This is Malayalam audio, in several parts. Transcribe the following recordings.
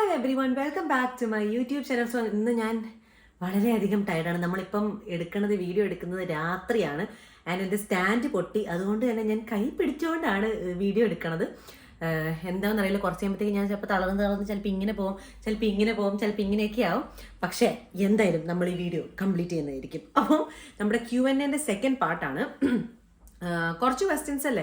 Hi everyone, welcome back to my YouTube channel. So ഇന്ന് ഞാൻ വളരെയധികം ടയർഡാണ്. നമ്മളിപ്പം വീഡിയോ എടുക്കുന്നത് രാത്രിയാണ്. ആൻഡ് എൻ്റെ സ്റ്റാൻഡ് പൊട്ടി, അതുകൊണ്ട് തന്നെ ഞാൻ കൈ പിടിച്ചുകൊണ്ടാണ് വീഡിയോ എടുക്കണത്. എന്താണെന്ന് അറിയില്ല, കുറച്ച് കഴിയുമ്പോഴത്തേക്ക് ഞാൻ ചിലപ്പോൾ തളർന്ന് ചിലപ്പോൾ ഇങ്ങനെ പോകും, ചിലപ്പോൾ ഇങ്ങനെയൊക്കെ ആവും. പക്ഷേ എന്തായാലും നമ്മൾ ഈ വീഡിയോ കംപ്ലീറ്റ് ചെയ്യുന്നതായിരിക്കും. അപ്പം നമ്മുടെ Q&Aൻ്റെ സെക്കൻഡ് പാർട്ടാണ്. കുറച്ച് ക്വസ്റ്റ്യൻസ് അല്ലേ,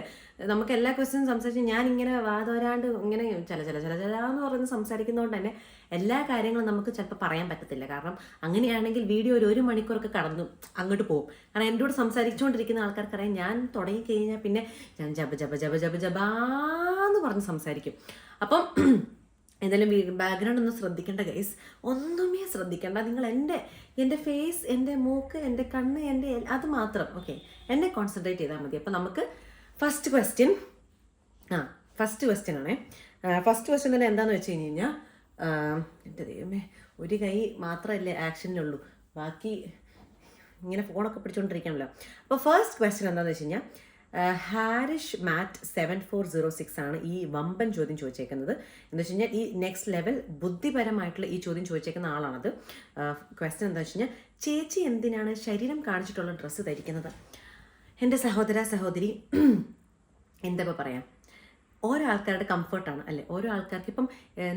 നമുക്ക് എല്ലാ ക്വസ്റ്റ്യൻസും സംസാരിച്ച് ഞാനിങ്ങനെ വാതോരാണ്ട് ഇങ്ങനെ എന്ന് പറഞ്ഞ് സംസാരിക്കുന്നതുകൊണ്ട് തന്നെ എല്ലാ കാര്യങ്ങളും നമുക്ക് ചിലപ്പോൾ പറയാൻ പറ്റത്തില്ല. കാരണം അങ്ങനെയാണെങ്കിൽ വീഡിയോ ഒരു മണിക്കൂറൊക്കെ കടന്നു അങ്ങോട്ട് പോകും. കാരണം എൻ്റെ കൂടെ സംസാരിച്ചുകൊണ്ടിരിക്കുന്ന ആൾക്കാർക്കറിയാം, ഞാൻ തുടങ്ങിക്കഴിഞ്ഞാൽ പിന്നെ ഞാൻ ജബാന്ന് പറഞ്ഞ് സംസാരിക്കും. അപ്പം എന്തായാലും ബാക്ക്ഗ്രൗണ്ട് ഒന്നും ശ്രദ്ധിക്കേണ്ട ഗൈസ്, ഒന്നുമേ ശ്രദ്ധിക്കേണ്ട. നിങ്ങൾ എൻ്റെ ഫേസ്, എൻ്റെ മൂക്ക്, എൻ്റെ കണ്ണ്, അത് മാത്രം ഓക്കെ എന്നെ കോൺസെൻട്രേറ്റ് ചെയ്താൽ മതി. അപ്പം നമുക്ക് ഫസ്റ്റ് ക്വസ്റ്റ്യൻ ആണേ. ഫസ്റ്റ് ക്വസ്റ്റ്യൻ തന്നെ എന്താണെന്ന് വെച്ച് കഴിഞ്ഞാൽ, എൻ്റെ ദൈവമേ, ഒരു കൈ മാത്രമല്ലേ ആക്ഷനിലുള്ളൂ, ബാക്കി ഇങ്ങനെ ഫോണൊക്കെ പിടിച്ചുകൊണ്ടിരിക്കണമല്ലോ. അപ്പോൾ ഫസ്റ്റ് ക്വസ്റ്റ്യൻ എന്താണെന്ന് വെച്ച് കഴിഞ്ഞാൽ, ഹാരിഷ് മാറ്റ് 7406 ആണ് ഈ വമ്പൻ ചോദ്യം ചോദിച്ചേക്കുന്നത്. എന്ന് വെച്ച് കഴിഞ്ഞാൽ ഈ നെക്സ്റ്റ് ലെവൽ ബുദ്ധിപരമായിട്ടുള്ള ഈ ചോദ്യം ചോദിച്ചേക്കുന്ന ആളാണത്. ക്വസ്റ്റ്യൻ എന്താ വെച്ച് കഴിഞ്ഞാൽ, ചേച്ചി എന്തിനാണ് ശരീരം കാണിച്ചിട്ടുള്ള ഡ്രസ്സ് ധരിക്കുന്നത്? എൻ്റെ സഹോദരി എന്താ പറയാം, ഓരോ ആൾക്കാരുടെ കംഫർട്ടാണ് അല്ലേ. ഓരോ ആൾക്കാർക്ക് ഇപ്പം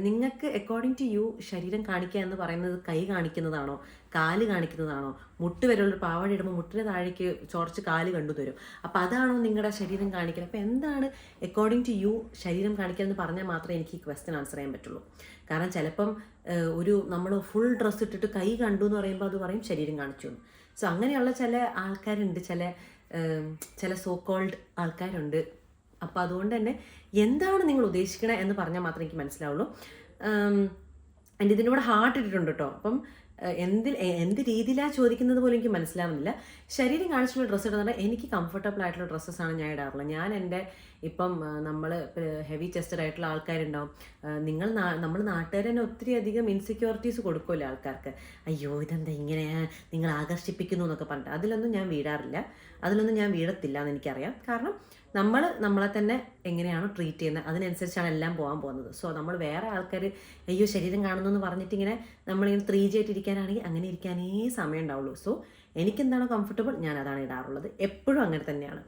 നിങ്ങൾക്ക് അക്കോർഡിംഗ് ടു യു ശരീരം കാണിക്കുക എന്ന് പറയുന്നത് കൈ കാണിക്കുന്നതാണോ, കാല് കാണിക്കുന്നതാണോ? മുട്ട് വരെയുള്ള പാവാട ഇടുമ്പോൾ മുട്ടിന് താഴേക്ക് ചോർച്ച് കാല് കണ്ടു തരും. അപ്പം അതാണോ നിങ്ങളുടെ ശരീരം കാണിക്കുന്നത്? അപ്പം എന്താണ് അക്കോർഡിംഗ് ടു യു ശരീരം കാണിക്കുക എന്ന് പറഞ്ഞാൽ മാത്രമേ എനിക്ക് ഈ ക്വസ്റ്റ്യൻ ആൻസർ ചെയ്യാൻ പറ്റുള്ളൂ. കാരണം ചിലപ്പം നമ്മൾ ഫുൾ ഡ്രസ്സ് ഇട്ടിട്ട് കൈ കണ്ടു എന്ന് പറയുമ്പോൾ അത് പറയും ശരീരം കാണിച്ചു. സോ അങ്ങനെയുള്ള ചില ആൾക്കാരുണ്ട്, ചില സോ കോൾഡ് ആൾക്കാരുണ്ട്. അപ്പോൾ അതുകൊണ്ട് തന്നെ എന്താണ് നിങ്ങൾ ഉദ്ദേശിക്കണേ എന്ന് പറഞ്ഞാൽ മാത്രമേ എനിക്ക് മനസ്സിലാവുള്ളൂ. എൻ്റെ ഇതിൻ്റെ കൂടെ ഹാർട്ട് ഇട്ടിട്ടുണ്ട് കേട്ടോ. അപ്പം എന്ത് രീതിയിലാണ് ചോദിക്കുന്നത് പോലും എനിക്ക് മനസ്സിലാവുന്നില്ല. ശരീരം കാണിച്ചുള്ള ഡ്രസ്സ് ഇടുന്ന പറഞ്ഞാൽ എനിക്ക് കംഫർട്ടബിൾ ആയിട്ടുള്ള ഡ്രസ്സസ്സാണ് ഞാൻ ഇടാറുള്ളത്. ഞാൻ എൻ്റെ ഇപ്പം നമ്മൾ ഹെവി ചെസ്റ്റഡ് ആയിട്ടുള്ള ആൾക്കാരുണ്ടാവും. നമ്മൾ നാട്ടുകാർ തന്നെ ഒത്തിരി അധികം ഇൻസെക്യൂരിറ്റീസ് കൊടുക്കുമല്ലോ ആൾക്കാർക്ക്. അയ്യോ ഇതെന്താ ഇങ്ങനെ നിങ്ങൾ ആകർഷിപ്പിക്കുന്നു എന്നൊക്കെ പറഞ്ഞിട്ട് അതിലൊന്നും ഞാൻ വീഴത്തില്ല എന്ന് എനിക്കറിയാം. കാരണം നമ്മളെ തന്നെ എങ്ങനെയാണോ ട്രീറ്റ് ചെയ്യുന്നത് അതിനനുസരിച്ചാണ് എല്ലാം പോകാൻ പോകുന്നത്. സോ നമ്മൾ വേറെ ആൾക്കാർ അയ്യോ ശരീരം കാണുന്നു എന്ന് പറഞ്ഞിട്ട് ഇങ്ങനെ നമ്മളിങ്ങനെ 3G ആയിട്ട് ഇരിക്കാനാണെങ്കിൽ അങ്ങനെ ഇരിക്കാനേ സമയം ഉണ്ടാവുള്ളൂ. സോ എനിക്കെന്താണോ കംഫർട്ടബിൾ ഞാൻ അതാണ് ഇടാറുള്ളത്, എപ്പോഴും അങ്ങനെ തന്നെയാണ്.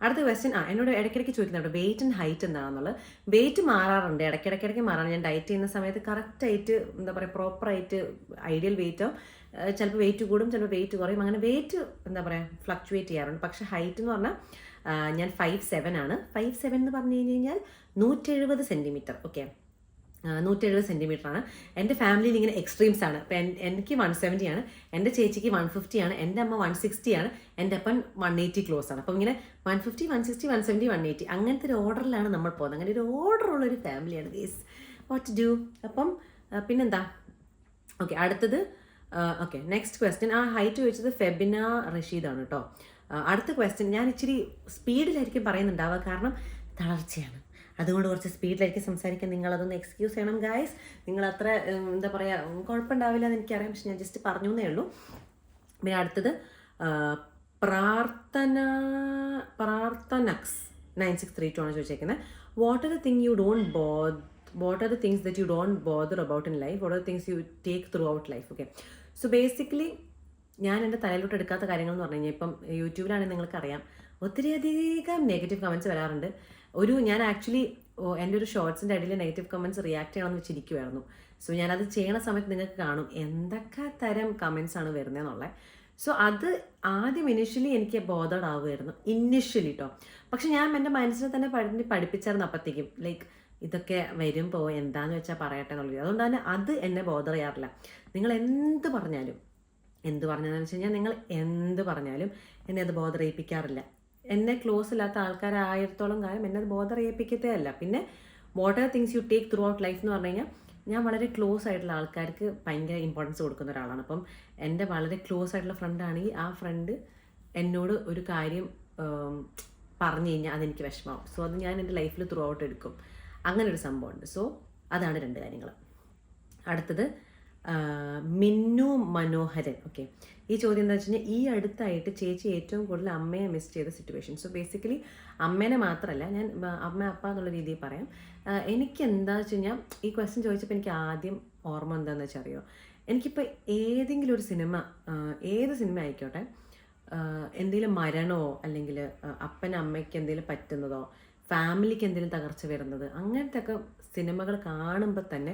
അടുത്ത ക്വസ്റ്റ്യൻ എന്നോട് ഇടയ്ക്കിടയ്ക്ക് ചോദിക്കുന്നുണ്ട് വെയിറ്റ് ആൻഡ് ഹൈറ്റ് എന്താണെന്നുള്ളത്. വെയിറ്റ് മാറാറുണ്ട്, ഇടയ്ക്കിടയ്ക്ക് മാറാറുണ്ട്. ഞാൻ ഡയറ്റ് ചെയ്യുന്ന സമയത്ത് കറക്റ്റായിട്ട് എന്താ പറയുക പ്രോപ്പറായിട്ട് ഐഡിയൽ വെയിറ്റോ, ചിലപ്പോൾ വെയിറ്റ് കൂടും ചിലപ്പോൾ വെയിറ്റ് കുറയും, അങ്ങനെ വെയിറ്റ് എന്താ പറയുക ഫ്ലക്ച്വേറ്റ് ചെയ്യാറുണ്ട്. പക്ഷേ ഹൈറ്റ് എന്ന് പറഞ്ഞാൽ ഞാൻ 5'7" ആണ്. 5'7" എന്ന് പറഞ്ഞു കഴിഞ്ഞാൽ 170 സെൻറ്റിമീറ്റർ. ഓക്കെ, 170 സെൻറ്റിമീറ്റർ ആണ്. എൻ്റെ ഫാമിലിയിൽ ഇങ്ങനെ എക്സ്ട്രീംസ് ആണ്. ഇപ്പം എനിക്ക് 170 ആണ്, എൻ്റെ ചേച്ചിക്ക് 150 ആണ്, എൻ്റെ അമ്മ 160 ആണ്, എൻ്റെ അപ്പൻ 180 ക്ലോസ് ആണ്. അപ്പം ഇങ്ങനെ 150, 160, 170, 180 അങ്ങനത്തെ ഒരു ഓർഡറിലാണ് നമ്മൾ പോകുന്നത്. അങ്ങനെ ഒരു ഓർഡറുള്ളൊരു ഫാമിലിയാണ് ഗേസ്. What to do. അപ്പം പിന്നെന്താ, ഓക്കെ അടുത്തത് ഓക്കെ നെക്സ്റ്റ് ക്വസ്റ്റ്യൻ. ഹൈറ്റ് ചോദിച്ചത് ഫെബിന റഷീദാണ് കേട്ടോ. അടുത്ത ക്വസ്റ്റ്യൻ ഞാൻ ഇച്ചിരി സ്പീഡിലായിരിക്കും പറയുന്നുണ്ടാവുക, കാരണം തളർച്ചയാണ്. അതുകൊണ്ട് കുറച്ച് സ്പീഡിലായിരിക്കും സംസാരിക്കാൻ. നിങ്ങളതൊന്ന് എക്സ്ക്യൂസ് ചെയ്യണം ഗായ്സ്. നിങ്ങളത്ര എന്താ പറയുക കുഴപ്പമുണ്ടാവില്ല എന്ന് എനിക്കറിയാം, പക്ഷെ ഞാൻ ജസ്റ്റ് പറഞ്ഞു എന്നേ ഉള്ളൂ. പിന്നെ അടുത്തത് പ്രാർത്ഥനക്സ് 9632 ആണ് ചോദിച്ചേക്കുന്നത്. What are the things that you don't bother about in life? What are the things you take throughout life? Okay, so basically ഞാൻ എൻ്റെ തലയിലോട്ട് എടുക്കാത്ത കാര്യങ്ങൾ എന്ന് പറഞ്ഞു കഴിഞ്ഞാൽ, ഇപ്പം യൂട്യൂബിലാണെങ്കിൽ നിങ്ങൾക്കറിയാം ഒത്തിരി അധികം നെഗറ്റീവ് കമൻറ്റ്സ് വരാറുണ്ട്. ഞാൻ ആക്ച്വലി എൻ്റെ ഒരു ഷോർട്സിൻ്റെ അടിയിൽ നെഗറ്റീവ് കമൻറ്റ്സ് റിയാക്ട് ചെയ്യണമെന്ന് വെച്ചിരിക്കുമായിരുന്നു. സോ ഞാനത് ചെയ്യണ സമയത്ത് നിങ്ങൾക്ക് കാണും എന്തൊക്കെ തരം കമൻറ്റ്സ് ആണ് വരുന്നതെന്നുള്ളത്. സോ അത് ആദ്യം ഇനിഷ്യലി എനിക്ക് ബോധേഡ് ആവുമായിരുന്നു ഇനിഷ്യലി കേട്ടോ. പക്ഷെ ഞാൻ എൻ്റെ മനസ്സിനെ തന്നെ പഠിപ്പിച്ചായിരുന്നു അപ്പോഴത്തേക്കും, ലൈക്ക് ഇതൊക്കെ വരുമ്പോൾ എന്താന്ന് വെച്ചാൽ പറയട്ടെ എന്നുള്ളത്. അതുകൊണ്ട് തന്നെ അത് എന്നെ ബോധർ ചെയ്യാറില്ല. നിങ്ങൾ എന്ത് പറഞ്ഞാലും വെച്ച് കഴിഞ്ഞാൽ നിങ്ങൾ എന്ത് പറഞ്ഞാലും എന്നെ അത് ബോധർ ചെയ്യിപ്പിക്കാറില്ല. എന്നെ ക്ലോസ് ഇല്ലാത്ത ആൾക്കാരായിരത്തോളം കാലം എന്നെ അത് ബോധർ ചെയ്യിപ്പിക്കത്തേ അല്ല. പിന്നെ what are things you take through out life എന്ന് പറഞ്ഞു കഴിഞ്ഞാൽ, ഞാൻ വളരെ ക്ലോസ് ആയിട്ടുള്ള ആൾക്കാർക്ക് ഭയങ്കര ഇമ്പോർട്ടൻസ് കൊടുക്കുന്ന ഒരാളാണ്. അപ്പം എൻ്റെ വളരെ ക്ലോസ് ആയിട്ടുള്ള ഫ്രണ്ടാണെങ്കിൽ ആ ഫ്രണ്ട് എന്നോട് ഒരു കാര്യം പറഞ്ഞു കഴിഞ്ഞാൽ അതെനിക്ക് വിഷമാവും. സോ അത് ഞാൻ എൻ്റെ ലൈഫിൽ ത്രൂ ഔട്ട് എടുക്കും. അങ്ങനെ ഒരു സംഭവമുണ്ട്. സോ അതാണ് 2 കാര്യങ്ങൾ. അടുത്തത് മിന്നു മനോഹരൻ. ഓക്കെ, ഈ ചോദ്യം എന്താ വെച്ച് കഴിഞ്ഞാൽ, ഈ അടുത്തായിട്ട് ചേച്ചി ഏറ്റവും കൂടുതൽ അമ്മയെ മിസ് ചെയ്ത സിറ്റുവേഷൻ. സോ ബേസിക്കലി അമ്മേനെ മാത്രമല്ല, ഞാൻ അമ്മ അപ്പ എന്നുള്ള രീതിയിൽ പറയാം. എനിക്ക് എന്താ വെച്ച് കഴിഞ്ഞാൽ, ഈ ക്വസ്റ്റ്യൻ ചോദിച്ചപ്പോൾ എനിക്ക് ആദ്യം ഓർമ്മ എന്താണെന്ന് വെച്ചാൽ അറിയോ, എനിക്കിപ്പോൾ ഏതെങ്കിലും ഒരു സിനിമ, ഏത് സിനിമ ആയിക്കോട്ടെ, എന്തെങ്കിലും മരണമോ അല്ലെങ്കിൽ അപ്പനും അമ്മയ്ക്ക് എന്തെങ്കിലും പറ്റുന്നതോ ഫാമിലിക്ക് എന്തെങ്കിലും തകർച്ച വരുന്നത്, അങ്ങനത്തെ ഒക്കെ സിനിമകൾ കാണുമ്പോൾ തന്നെ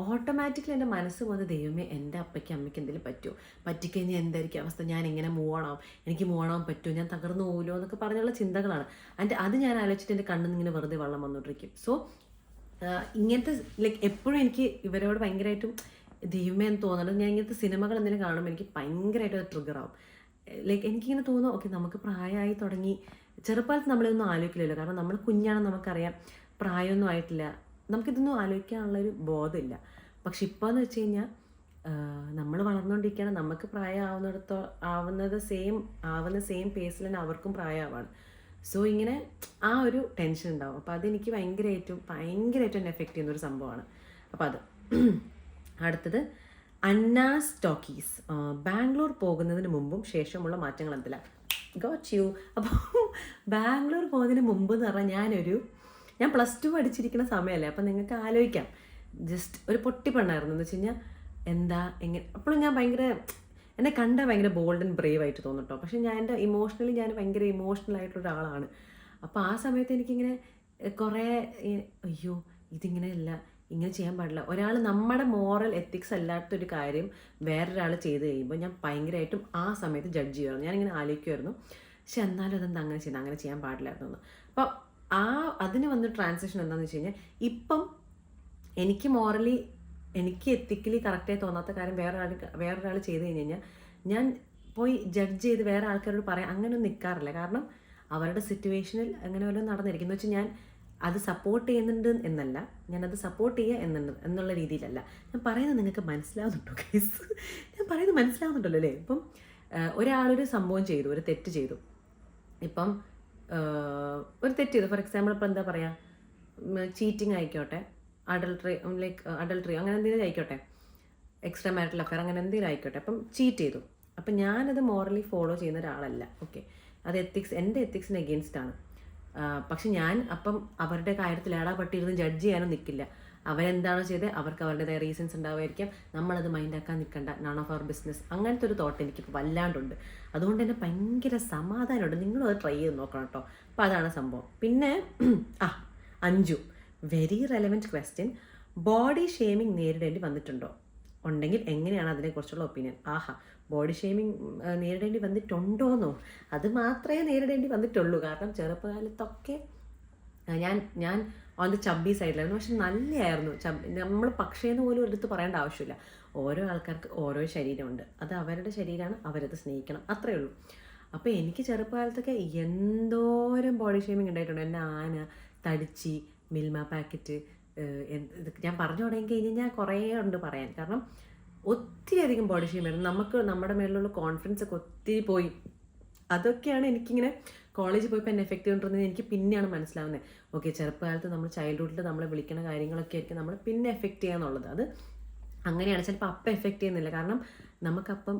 ഓട്ടോമാറ്റിക്കലി എൻ്റെ മനസ്സ് പോകുന്ന, ദൈവമേ എൻ്റെ അപ്പയ്ക്ക് അമ്മയ്ക്ക് എന്തെങ്കിലും പറ്റുമോ, പറ്റിക്കഴിഞ്ഞാൽ എന്തായിരിക്കും അവസ്ഥ, ഞാൻ എങ്ങനെ മൂവ് ആണോ, എനിക്ക് മൂവ് ആണോ പറ്റുമോ, ഞാൻ തകർന്നു പോകില്ലോ എന്നൊക്കെ പറഞ്ഞുള്ള ചിന്തകളാണ്. അത് ഞാൻ ആലോചിച്ചിട്ട് എൻ്റെ കണ്ണിൽ നിന്ന് ഇങ്ങനെ വെറുതെ വെള്ളം വന്നുകൊണ്ടിരിക്കും. സോ ഇങ്ങനത്തെ ലൈക്ക് എപ്പോഴും എനിക്ക് ഇവരോട് ഭയങ്കരമായിട്ടും ദൈവമേ എന്ന് തോന്നുന്നത്, ഞാൻ ഇങ്ങനത്തെ സിനിമകൾ എന്തെങ്കിലും കാണുമ്പോൾ എനിക്ക് ഭയങ്കരമായിട്ട് ട്രിഗർ ആവും. ലൈക്ക് എനിക്കിങ്ങനെ തോന്നുന്നു, ഓക്കെ നമുക്ക് പ്രായമായി തുടങ്ങി. ചെറുപ്പകാലത്ത് നമ്മളിതൊന്നും ആലോചിക്കില്ലല്ലോ, കാരണം നമ്മൾ കുഞ്ഞാണെന്ന് നമുക്കറിയാം, പ്രായമൊന്നും ആയിട്ടില്ല, നമുക്കിതൊന്നും ആലോചിക്കാനുള്ളൊരു ബോധമില്ല. പക്ഷെ ഇപ്പോൾ എന്ന് വെച്ച് കഴിഞ്ഞാൽ നമ്മൾ വളർന്നുകൊണ്ടിരിക്കുകയാണ്, നമുക്ക് ആവുന്ന സെയിം പേസിൽ തന്നെ അവർക്കും പ്രായമാവാണ്. സോ ഇങ്ങനെ ആ ഒരു ടെൻഷൻ ഉണ്ടാവും. അപ്പോൾ അതെനിക്ക് ഭയങ്കരമായിട്ടും എഫക്റ്റ് ചെയ്യുന്നൊരു സംഭവമാണ്. അപ്പോൾ അത് അടുത്തത് അന്നാസ് ടോക്കീസ്. ബാംഗ്ലൂർ പോകുന്നതിന് മുമ്പും ശേഷമുള്ള മാറ്റങ്ങൾ എന്തെല്ലാം? Got U. അപ്പോൾ ബാംഗ്ലൂർ പോകുന്നതിന് മുമ്പ് എന്ന് പറഞ്ഞാൽ ഞാൻ +2 പഠിച്ചിരിക്കുന്ന സമയമല്ലേ. അപ്പം നിങ്ങൾക്ക് ആലോചിക്കാം, ജസ്റ്റ് ഒരു പൊട്ടിപ്പെണ്ണായിരുന്നു എന്ന് വെച്ച് കഴിഞ്ഞാൽ എങ്ങനെ. അപ്പോഴും ഞാൻ എന്നെ കണ്ടാൽ ഭയങ്കര ബോൾഡ് ആൻഡ് ബ്രേവ് ആയിട്ട് തോന്നും കേട്ടോ. പക്ഷേ ഞാൻ ഭയങ്കര ഇമോഷണൽ ആയിട്ടുള്ള ഒരാളാണ്. അപ്പോൾ ആ സമയത്ത് എനിക്കിങ്ങനെ കുറേ അയ്യോ ഇതിങ്ങനെയല്ല, ഇങ്ങനെ ചെയ്യാൻ പാടില്ല. ഒരാൾ നമ്മുടെ മോറൽ എത്തിക്സ് അല്ലാത്തൊരു കാര്യം വേറൊരാൾ ചെയ്ത് കഴിയുമ്പോൾ ഞാൻ ഭയങ്കരമായിട്ടും ആ സമയത്ത് ജഡ്ജ് ചെയ്യുമായിരുന്നു. ഞാനിങ്ങനെ ആലോചിക്കുമായിരുന്നു, പക്ഷെ എന്നാലും അതെന്താ അങ്ങനെ ചെയ്യാൻ പാടില്ലായിരുന്നു എന്ന്. അപ്പോൾ അതിന് വന്ന ട്രാൻസിഷൻ എന്താണെന്ന് വെച്ച് കഴിഞ്ഞാൽ, ഇപ്പം എനിക്ക് എത്തിക്കലി കറക്റ്റായി തോന്നാത്ത കാര്യം വേറൊരാൾ ചെയ്ത് കഴിഞ്ഞ് കഴിഞ്ഞാൽ ഞാൻ പോയി ജഡ്ജ് ചെയ്ത് വേറെ ആൾക്കാരോട് പറയാം അങ്ങനെയൊന്നും നിൽക്കാറില്ല. കാരണം അവരുടെ സിറ്റുവേഷനിൽ അങ്ങനെ വല്ലതും നടന്നിരിക്കും എന്ന് വെച്ചാൽ ഞാൻ അത് സപ്പോർട്ട് ചെയ്യുന്നുണ്ട് എന്നല്ല, ഞാനത് സപ്പോർട്ട് ചെയ്യുക എന്നുള്ള രീതിയിലല്ല ഞാൻ പറയുന്നത്. നിങ്ങൾക്ക് മനസ്സിലാവുന്നുണ്ടോ കേസ്? ഞാൻ പറയുന്നത് മനസ്സിലാവുന്നുണ്ടല്ലോ അല്ലേ? ഇപ്പം ഒരാളൊരു സംഭവം ചെയ്തു, ഒരു തെറ്റ് ചെയ്തു. ഇപ്പം ഒരു തെറ്റ് ചെയ്തു, ഫോർ എക്സാമ്പിൾ ഇപ്പം എന്താ പറയുക, ചീറ്റിംഗ് ആയിക്കോട്ടെ, അഡൾട്ടറി അങ്ങനെ എന്തെങ്കിലും ആയിക്കോട്ടെ, എക്സ്ട്രാ മാരിറ്റൽ അഫെയർ അങ്ങനെ എന്തെങ്കിലും ആയിക്കോട്ടെ. അപ്പം ചീറ്റ് ചെയ്തു. അപ്പം ഞാനത് മോറലി ഫോളോ ചെയ്യുന്ന ഒരാളല്ല. ഓക്കെ, അത് എൻ്റെ എത്തിക്സിന് എഗെയിൻസ്റ്റ് ആണ്. പക്ഷെ ഞാൻ അപ്പം അവരുടെ കാര്യത്തിൽ പട്ടിയിരുന്ന് ജഡ്ജ് ചെയ്യാനും നിൽക്കില്ല. അവരെന്താണോ ചെയ്തത് അവർക്ക് അവരുടേതായ റീസൺസ് ഉണ്ടാവുമായിരിക്കാം, നമ്മളത് മൈൻഡാക്കാൻ നിൽക്കണ്ട, നൺ ഓഫ് അവർ ബിസിനസ്. അങ്ങനത്തെ ഒരു തോട്ട് എനിക്കിപ്പോൾ വല്ലാണ്ടുണ്ട്. അതുകൊണ്ട് തന്നെ ഭയങ്കര സമാധാനമുണ്ട്. നിങ്ങളും അത് ട്രൈ ചെയ്ത് നോക്കണം കേട്ടോ. അപ്പോൾ അതാണ് സംഭവം. പിന്നെ Anju, very relevant question. Body shaming നേരിടേണ്ടി വന്നിട്ടുണ്ടോ? ഉണ്ടെങ്കിൽ എങ്ങനെയാണ് അതിനെക്കുറിച്ചുള്ള ഒപ്പീനിയൻ? ബോഡി ഷേമിങ് നേരിടേണ്ടി വന്നിട്ടുണ്ടോയെന്നോ? അത് മാത്രമേ നേരിടേണ്ടി വന്നിട്ടുള്ളൂ. കാരണം ചെറുപ്പകാലത്തൊക്കെ ഞാൻ ഓൺ ദി ചബ്ബി സൈഡിലായിരുന്നു. പക്ഷെ നല്ലതായിരുന്നു. നമ്മൾ പക്ഷേന്ന് പോലും എടുത്ത് പറയേണ്ട ആവശ്യമില്ല. ഓരോ ആൾക്കാർക്ക് ഓരോ ശരീരമുണ്ട്, അത് അവരുടെ ശരീരമാണ്, അവരത് സ്നേഹിക്കണം, അത്രയേ ഉള്ളൂ. അപ്പോൾ എനിക്ക് ചെറുപ്പകാലത്തൊക്കെ എന്തോരം ബോഡി ഷേമിങ് ഉണ്ടായിട്ടുണ്ട്. എന്നെ ആന, തടിച്ചി, മിൽമ പാക്കറ്റ്, ഞാൻ പറഞ്ഞു തുടങ്ങി കഴിഞ്ഞാൽ കുറേ ഉണ്ട് പറയാൻ. കാരണം ഒത്തിരി അധികം ബോഡി ഷെയിം വരുന്നു. നമ്മുടെ മേലുള്ള കോൺഫിഡൻസ് ഒക്കെ ഒത്തിരി പോയി. അതൊക്കെയാണ് എനിക്കിങ്ങനെ കോളേജിൽ പോയപ്പോൾ എന്നെ എഫക്റ്റ് ചെയ്തുകൊണ്ടിരുന്നത്. എനിക്ക് പിന്നെയാണ് മനസ്സിലാവുന്നത്, ഓക്കെ ചെറുപ്പകാലത്ത് നമ്മൾ ചൈൽഡ്ഹുഡിൽ നമ്മളെ വിളിക്കുന്ന കാര്യങ്ങളൊക്കെ ആയിരിക്കും നമ്മൾ പിന്നെ എഫക്റ്റ് ചെയ്യാന്നുള്ളത്. അത് അങ്ങനെയാണ്. ചിലപ്പോൾ അപ്പം എഫക്റ്റ് ചെയ്യുന്നില്ല, കാരണം നമുക്കപ്പം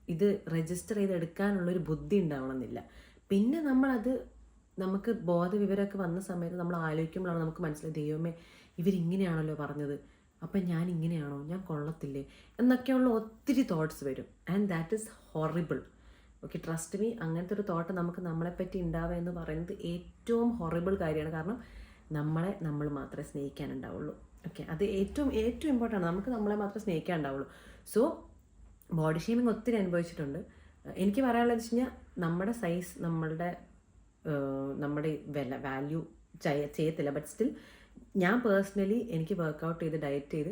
ഇത് രജിസ്റ്റർ ചെയ്തെടുക്കാനുള്ളൊരു ബുദ്ധി ഉണ്ടാവണമെന്നില്ല. പിന്നെ നമുക്ക് ബോധവിവരമൊക്കെ വന്ന സമയത്ത് നമ്മൾ ആലോചിക്കുമ്പോഴാണ് നമുക്ക് മനസ്സിലായി, ദൈവമേ ഇവരിങ്ങനെയാണല്ലോ പറഞ്ഞത്, അപ്പം ഞാൻ ഇങ്ങനെയാണോ, ഞാൻ കൊള്ളത്തില്ലേ എന്നൊക്കെയുള്ള ഒത്തിരി തോട്ട്സ് വരും. And that is horrible. Okay, trust me, അങ്ങനത്തെ ഒരു തോട്ട് നമ്മളെപ്പറ്റി ഉണ്ടാവുക എന്ന് പറയുന്നത് ഏറ്റവും ഹൊറിബിൾ കാര്യമാണ്. കാരണം നമ്മൾ മാത്രമേ സ്നേഹിക്കാനുണ്ടാവുള്ളൂ. ഓക്കെ, അത് ഏറ്റവും ഇമ്പോർട്ടൻ്റ് ആണ്. നമുക്ക് നമ്മളെ മാത്രമേ സ്നേഹിക്കാനുണ്ടാവുള്ളൂ. സോ ബോഡി ഷേമിങ് ഒത്തിരി അനുഭവിച്ചിട്ടുണ്ട്. എനിക്ക് പറയാനുള്ളത് വെച്ച് കഴിഞ്ഞാൽ, നമ്മുടെ സൈസ് നമ്മുടെ വാല്യൂ ചെയ്യത്തില്ല. ബട്ട് സ്റ്റിൽ ഞാൻ പേഴ്സണലി എനിക്ക് വർക്കൗട്ട് ചെയ്ത് ഡയറ്റ് ചെയ്ത്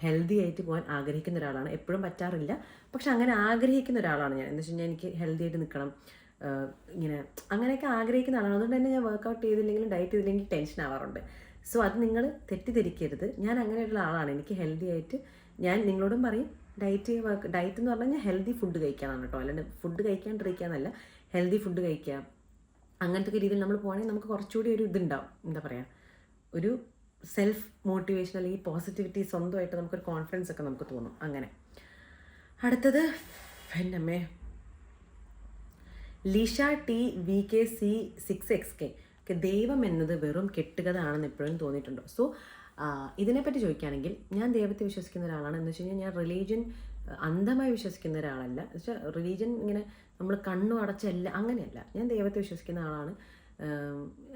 ഹെൽത്തി ആയിട്ട് പോകാൻ ആഗ്രഹിക്കുന്ന ഒരാളാണ്. എപ്പോഴും പറ്റാറില്ല, പക്ഷെ അങ്ങനെ ആഗ്രഹിക്കുന്ന ഒരാളാണ് ഞാൻ. എന്ന് വെച്ച് കഴിഞ്ഞാൽ എനിക്ക് ഹെൽത്തി ആയിട്ട് നിൽക്കണം, ഇങ്ങനെ അങ്ങനെയൊക്കെ ആഗ്രഹിക്കുന്ന ആളാണ്. അതുകൊണ്ട് തന്നെ ഞാൻ വർക്കൗട്ട് ചെയ്തില്ലെങ്കിലും ഡയറ്റ് ചെയ്തില്ലെങ്കിൽ ടെൻഷൻ ആവാറുണ്ട്. സോ അത് നിങ്ങൾ തെറ്റിദ്ധരിക്കരുത്. ഞാൻ അങ്ങനെയുള്ള ആളാണ്. എനിക്ക് ഹെൽത്തി ആയിട്ട്, ഞാൻ നിങ്ങളോടും പറയും, ഡയറ്റ് എന്ന് പറഞ്ഞു കഴിഞ്ഞാൽ ഹെൽത്തി ഫുഡ് കഴിക്കാനാണ് കേട്ടോ. അല്ലാണ്ട് ഫുഡ് കഴിക്കാണ്ടിരിക്കാന്നല്ല, ഹെൽത്തി ഫുഡ് കഴിക്കുക. അങ്ങനത്തെ രീതിയിൽ നമ്മൾ പോകണമെങ്കിൽ നമുക്ക് കുറച്ചുകൂടി ഒരു ഇതുണ്ടാവും, എന്താ പറയുക, ഒരു സെൽഫ് മോട്ടിവേഷൻ അല്ലെങ്കിൽ പോസിറ്റിവിറ്റി, സ്വന്തമായിട്ട് നമുക്കൊരു കോൺഫിഡൻസ് ഒക്കെ നമുക്ക് തോന്നും. അങ്ങനെ അടുത്തത് എന്നമ്മേ ലിഷ ടി VKC6XK, ദൈവം എന്നത് വെറും കെട്ടുകഥ ആണെന്ന് എപ്പോഴും തോന്നിയിട്ടുണ്ടോ? സോ ഇതിനെപ്പറ്റി ചോദിക്കുകയാണെങ്കിൽ ഞാൻ ദൈവത്തെ വിശ്വസിക്കുന്ന ഒരാളാണ്. എന്ന് വെച്ച് കഴിഞ്ഞാൽ ഞാൻ റിലീജിയൻ അന്ധമായി വിശ്വസിക്കുന്ന ഒരാളല്ല. എന്ന് വെച്ചാൽ റിലീജിയൻ ഇങ്ങനെ നമ്മൾ കണ്ണു അടച്ചല്ല, അങ്ങനെയല്ല. ഞാൻ ദൈവത്തെ വിശ്വസിക്കുന്ന ആളാണ്.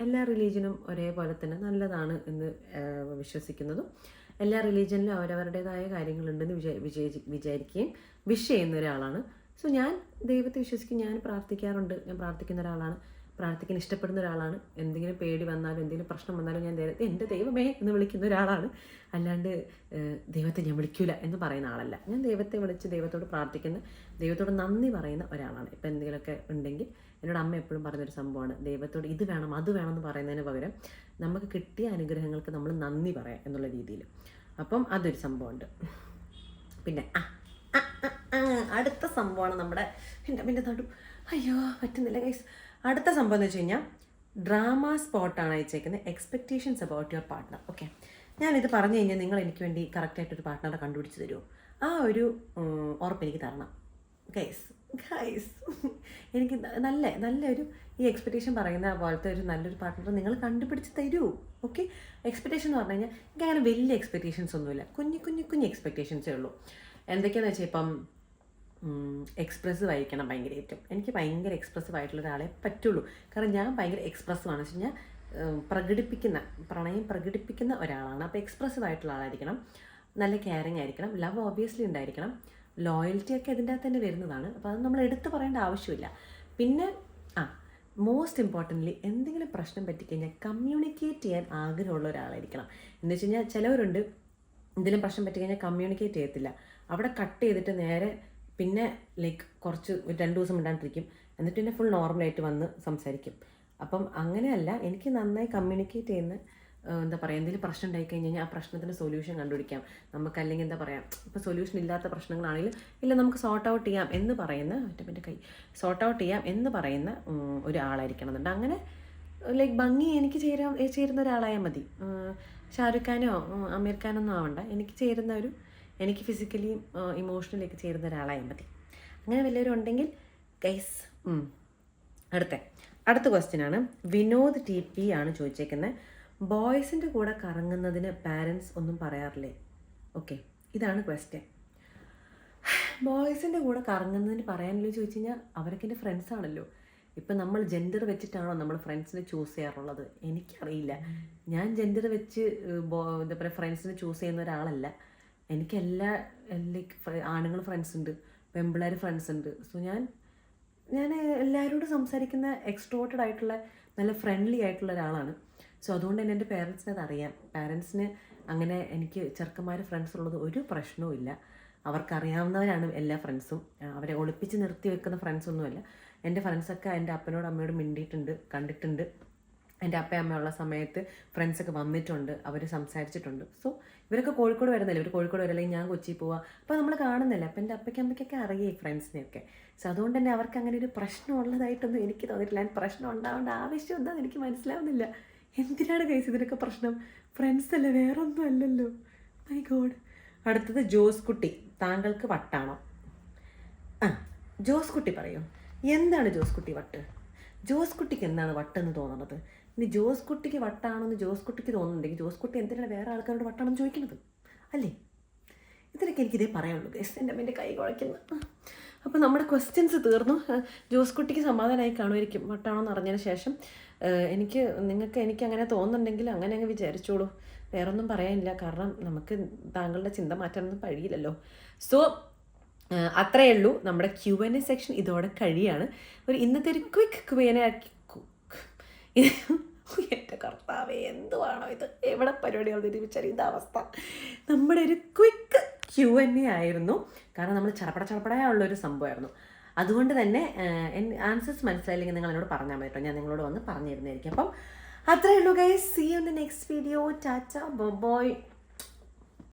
എല്ലാ റിലീജിയനും ഒരേപോലെ തന്നെ നല്ലതാണ് എന്ന് വിശ്വസിക്കുന്നതും എല്ലാ റിലീജിയനിലും അവരവരുടേതായ കാര്യങ്ങളുണ്ടെന്ന് വിചാരിക്കുകയും വിഷ് ചെയ്യുന്ന ഒരാളാണ്. സോ ഞാൻ ദൈവത്തെ വിശ്വസിക്കും, ഞാൻ പ്രാർത്ഥിക്കാറുണ്ട്, ഞാൻ പ്രാർത്ഥിക്കുന്ന ഒരാളാണ്, പ്രാർത്ഥിക്കാൻ ഇഷ്ടപ്പെടുന്ന ഒരാളാണ്. എന്തെങ്കിലും പേടി വന്നാലും എന്തെങ്കിലും പ്രശ്നം വന്നാലും ഞാൻ എൻ്റെ ദൈവമേ എന്ന് വിളിക്കുന്ന ഒരാളാണ്. അല്ലാണ്ട് ദൈവത്തെ ഞാൻ വിളിക്കൂല എന്ന് പറയുന്ന ആളല്ല. ഞാൻ ദൈവത്തെ വിളിച്ച് ദൈവത്തോട് പ്രാർത്ഥിക്കുന്ന, ദൈവത്തോട് നന്ദി പറയുന്ന ഒരാളാണ്. ഇപ്പം എന്തെങ്കിലുമൊക്കെ ഉണ്ടെങ്കിൽ എന്നോട് അമ്മ എപ്പോഴും പറഞ്ഞൊരു സംഭവമാണ്, ദൈവത്തോട് ഇത് വേണം അത് വേണം എന്ന് പറയുന്നതിന് പകരം നമുക്ക് കിട്ടിയ അനുഗ്രഹങ്ങൾക്ക് നമ്മൾ നന്ദി പറയാം എന്നുള്ള രീതിയിൽ. അപ്പം അതൊരു സംഭവമുണ്ട്. പിന്നെ അടുത്ത സംഭവമാണ് നമ്മുടെ പിന്നെ നടും അയ്യോ പറ്റുന്നില്ല ഗൈസ്. അടുത്ത സംഭവം എന്ന് വെച്ച് കഴിഞ്ഞാൽ ഡ്രാമ സ്പോട്ടാണ് അയച്ചേക്കുന്നത്. Expectations about your partner. Okay, ഞാനിത് പറഞ്ഞു കഴിഞ്ഞാൽ നിങ്ങൾ എനിക്ക് വേണ്ടി കറക്റ്റായിട്ടൊരു പാർട്ട്ണറെ കണ്ടുപിടിച്ച് തരുമോ? ആ ഒരു ഉറപ്പ് എനിക്ക് തരണം ഗൈസ്. എനിക്ക് നല്ലൊരു ഈ എക്സ്പെക്റ്റേഷൻ പറയുന്ന പോലത്തെ ഒരു നല്ലൊരു പാർട്ട്ണർ നിങ്ങൾ കണ്ടുപിടിച്ച് തരൂ. ഓക്കെ, എക്സ്പെക്റ്റേഷൻ എന്ന് പറഞ്ഞു കഴിഞ്ഞാൽ എനിക്ക് അങ്ങനെ വലിയ എക്സ്പെക്റ്റേഷൻസ് ഒന്നുമില്ല. കുഞ്ഞു എക്സ്പെക്റ്റേഷൻസേ ഉള്ളൂ. എന്തൊക്കെയാണെന്ന് വെച്ചാൽ ഇപ്പം എക്സ്പ്രസീവ് ആയിരിക്കണം ഭയങ്കരമായിട്ടും. എനിക്ക് ഭയങ്കര എക്സ്പ്രസീവ് ആയിട്ടുള്ള ഒരാളെ പറ്റുള്ളൂ. കാരണം ഞാൻ ഭയങ്കര എക്സ്പ്രസീവ് ആണ്. വെച്ച് കഴിഞ്ഞാൽ പ്രണയം പ്രകടിപ്പിക്കുന്ന ഒരാളാണ്. അപ്പോൾ എക്സ്പ്രസീവ് ആയിട്ടുള്ള ആളായിരിക്കണം, നല്ല കെയറിങ് ആയിരിക്കണം, ലവ് ഓബിയസ്ലി ഉണ്ടായിരിക്കണം, ലോയൽറ്റി ഒക്കെ അതിൻ്റെ അകത്ത് തന്നെ വരുന്നതാണ്. അപ്പോൾ അത് നമ്മൾ എടുത്തു പറയേണ്ട ആവശ്യമില്ല. പിന്നെ മോസ്റ്റ് ഇമ്പോർട്ടൻ്റ്ലി എന്തെങ്കിലും പ്രശ്നം പറ്റിക്കഴിഞ്ഞാൽ കമ്മ്യൂണിക്കേറ്റ് ചെയ്യാൻ ആഗ്രഹമുള്ള ഒരാളായിരിക്കണം. എന്ന് വെച്ച് കഴിഞ്ഞാൽ ചിലവരുണ്ട് എന്തെങ്കിലും പ്രശ്നം പറ്റിക്കഴിഞ്ഞാൽ കമ്മ്യൂണിക്കേറ്റ് ചെയ്യത്തില്ല, അവിടെ കട്ട് ചെയ്തിട്ട് നേരെ പിന്നെ കുറച്ച് 2 ദിവസം ഇണ്ടാണ്ടിരിക്കും, എന്നിട്ട് പിന്നെ ഫുൾ നോർമലായിട്ട് വന്ന് സംസാരിക്കും. അപ്പം അങ്ങനെയല്ല, എനിക്ക് നന്നായി കമ്മ്യൂണിക്കേറ്റ് ചെയ്യുന്ന എന്താ പറയുക, എന്തെങ്കിലും പ്രശ്നം ഉണ്ടായി കഴിഞ്ഞാൽ ആ പ്രശ്നത്തിന് സൊല്യൂഷൻ കണ്ടുപിടിക്കാം നമുക്ക്. അല്ലെങ്കിൽ എന്താ പറയുക, ഇപ്പോൾ സൊല്യൂഷൻ ഇല്ലാത്ത പ്രശ്നങ്ങളാണെങ്കിൽ ഇല്ല നമുക്ക് സോർട്ട് ഔട്ട് ചെയ്യാം എന്ന് പറയുന്ന സോർട്ട് ഔട്ട് ചെയ്യാം എന്ന് പറയുന്ന ഒരാളായിരിക്കണം എന്നുണ്ട്. അങ്ങനെ ഭംഗി എനിക്ക് ചേരുന്ന ഒരാളായാൽ മതി. ഷാരൂഖ് ഖാനോ അമീർ ഖാനൊന്നും ആവണ്ട, എനിക്ക് ചേരുന്ന എനിക്ക് ഫിസിക്കലിയും ഇമോഷണലിയൊക്കെ ചേരുന്ന ഒരാളായാൽ മതി. അങ്ങനെ വല്ലവരും ഉണ്ടെങ്കിൽ ഗൈസ്. അടുത്ത ക്വസ്റ്റ്യനാണ് വിനോദ് TP ആണ് ചോദിച്ചേക്കുന്നത്. ബോയ്സിൻ്റെ കൂടെ കറങ്ങുന്നതിന് പാരൻസ് ഒന്നും പറയാറില്ലേ? ഓക്കെ, ഇതാണ് ക്വസ്റ്റ്യൻ. ബോയ്സിൻ്റെ കൂടെ കറങ്ങുന്നതിന് പറയാനല്ലോ ചോദിച്ചു കഴിഞ്ഞാൽ അവരൊക്കെ എൻ്റെ ഫ്രണ്ട്സാണല്ലോ. ഇപ്പം നമ്മൾ ജെൻഡർ വെച്ചിട്ടാണോ നമ്മൾ ഫ്രണ്ട്സിനെ ചൂസ് ചെയ്യാറുള്ളത്? എനിക്കറിയില്ല. ഞാൻ ജെൻഡർ വെച്ച് എന്താ പറയുക ഫ്രണ്ട്സിനെ ചൂസ് ചെയ്യുന്ന ഒരാളല്ല. എനിക്ക് ആണുങ്ങൾ ഫ്രണ്ട്സ് ഉണ്ട്, പെൺപിള്ളേർ ഫ്രണ്ട്സ് ഉണ്ട്. സോ ഞാൻ എല്ലാവരോടും സംസാരിക്കുന്ന എക്സ്ട്രോവേർട്ടഡ് ആയിട്ടുള്ള നല്ല ഫ്രണ്ട്ലി ആയിട്ടുള്ള ഒരാളാണ്. സോ അതുകൊണ്ട് തന്നെ എൻ്റെ പേരൻസിന് അതറിയാം. പാരൻസിന് അങ്ങനെ എനിക്ക് ചെറുക്കന്മാർ ഫ്രണ്ട്സ് ഉള്ളത് ഒരു പ്രശ്നവും ഇല്ല. അവർക്കറിയാവുന്നവരാണ് എല്ലാ ഫ്രണ്ട്സും. അവരെ ഒളിപ്പിച്ച് നിർത്തി വെക്കുന്ന ഫ്രണ്ട്സൊന്നുമല്ല. എൻ്റെ ഫ്രണ്ട്സൊക്കെ എൻ്റെ അപ്പനോട് അമ്മയോട് മിണ്ടിയിട്ടുണ്ട്, കണ്ടിട്ടുണ്ട്. എൻ്റെ അപ്പ അമ്മയുള്ള സമയത്ത് ഫ്രണ്ട്സൊക്കെ വന്നിട്ടുണ്ട്, അവർ സംസാരിച്ചിട്ടുണ്ട്. സോ ഇവരൊക്കെ കോഴിക്കോട് വരുന്നില്ല, ഇവർ കോഴിക്കോട് വരില്ല, അല്ലെങ്കിൽ ഞാൻ കൊച്ചി പോവാം. അപ്പോൾ നമ്മൾ കാണുന്നില്ല. അപ്പം എൻ്റെ അപ്പയ്ക്കൊക്കെ അറിയാം ഈ ഫ്രണ്ട്സിനെയൊക്കെ. സോ അതുകൊണ്ട് തന്നെ അവർക്ക് അങ്ങനെ ഒരു പ്രശ്നം ഉള്ളതായിട്ടൊന്നും എനിക്ക് തോന്നിയിട്ടില്ല. അതിന് പ്രശ്നം ഉണ്ടാവേണ്ട ആവശ്യം എന്താണെന്ന് എനിക്ക് മനസ്സിലാവുന്നില്ല. എന്തിനാണ് കേസ് ഇതിനൊക്കെ പ്രശ്നം? ഫ്രണ്ട്സ് അല്ലേ, വേറൊന്നും അല്ലല്ലോ. My God. അടുത്തത് ജോസ് കുട്ടി, താങ്കൾക്ക് വട്ടാണോ? ജോസ് കുട്ടി പറയൂ, എന്താണ് ജോസ് കുട്ടി വട്ട്? ജോസ് കുട്ടിക്ക് എന്താണ് വട്ടെന്ന് തോന്നുന്നത്? ഇനി ജോസ് കുട്ടിക്ക് വട്ടാണെന്ന് ജോസ് കുട്ടിക്ക് തോന്നുന്നുണ്ടെങ്കിൽ ജോസ് കുട്ടി എന്തിനാണ് വേറെ ആൾക്കാരോട് വട്ടാണെന്ന് ചോദിക്കുന്നത് അല്ലേ? ഇതിനൊക്കെ എനിക്കിതേ പറയാനുള്ളൂ ഗൈസ്. എൻ്റെ കൈ കുഴയ്ക്കുന്നു. അപ്പോൾ നമ്മുടെ ക്വസ്റ്റ്യൻസ് തീർന്നു. ജോസ് കുട്ടിക്ക് സമാധാനമായി കാണുമായിരിക്കും വട്ടാണെന്ന് അറിഞ്ഞതിന് ശേഷം. എനിക്ക് അങ്ങനെ തോന്നുന്നുണ്ടെങ്കിൽ അങ്ങനെ അങ്ങ് വിചാരിച്ചോളൂ. വേറൊന്നും പറയാനില്ല. കാരണം നമുക്ക് താങ്കളുടെ ചിന്ത മാറ്റാനൊന്നും കഴിയില്ലല്ലോ. സോ അത്രയേ ഉള്ളൂ. നമ്മുടെ Q&A സെക്ഷൻ ഇതോടെ കഴിയാണ്. ഇന്നത്തെ ഒരു ക്വിക്ക് Q&A ആക്കി. എൻ്റെ കർത്താവേ, എന്തുവാണോ ഇത്? എവിടെ പരിപാടികൾ തിരിച്ചാൽ ഇതവസ്ഥ. നമ്മുടെ ഒരു ക്വിക്ക് Q&A ആയിരുന്നു. കാരണം നമ്മൾ ചടപടയുള്ളൊരു സംഭവമായിരുന്നു. അതുകൊണ്ട് തന്നെ ആൻസേഴ്സ് മനസ്സിലായില്ലെങ്കിൽ നിങ്ങൾ എന്നോട് പറഞ്ഞാൽ മതി കേട്ടോ. ഞാൻ നിങ്ങളോട് വന്ന് പറഞ്ഞു തരുന്നതായിരിക്കും. അപ്പം അത്രയേ ഉള്ളൂ guys. See you in the next video. Tata by.